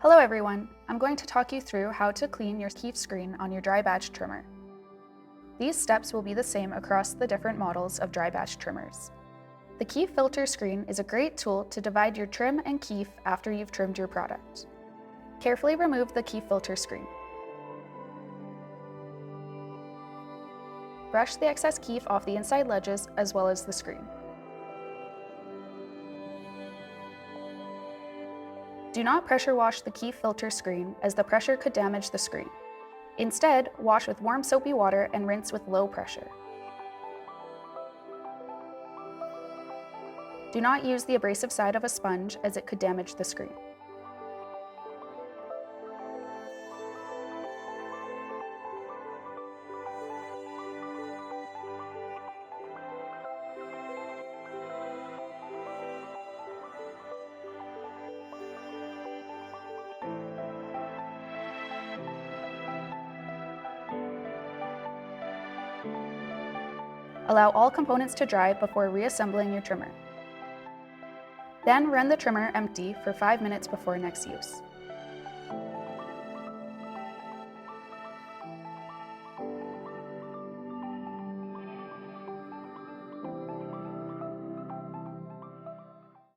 Hello everyone, I'm going to talk you through how to clean your Kief screen on your dry batch trimmer. These steps will be the same across the different models of dry batch trimmers. The Kief Filter Screen is a great tool to divide your trim and kief after you've trimmed your product. Carefully remove the Kief Filter Screen. Brush the excess kief off the inside ledges as well as the screen. Do not pressure wash the Kief filter screen as the pressure could damage the screen. Instead, wash with warm soapy water and rinse with low pressure. Do not use the abrasive side of a sponge as it could damage the screen. Allow all components to dry before reassembling your trimmer. Then run the trimmer empty for 5 minutes before next use.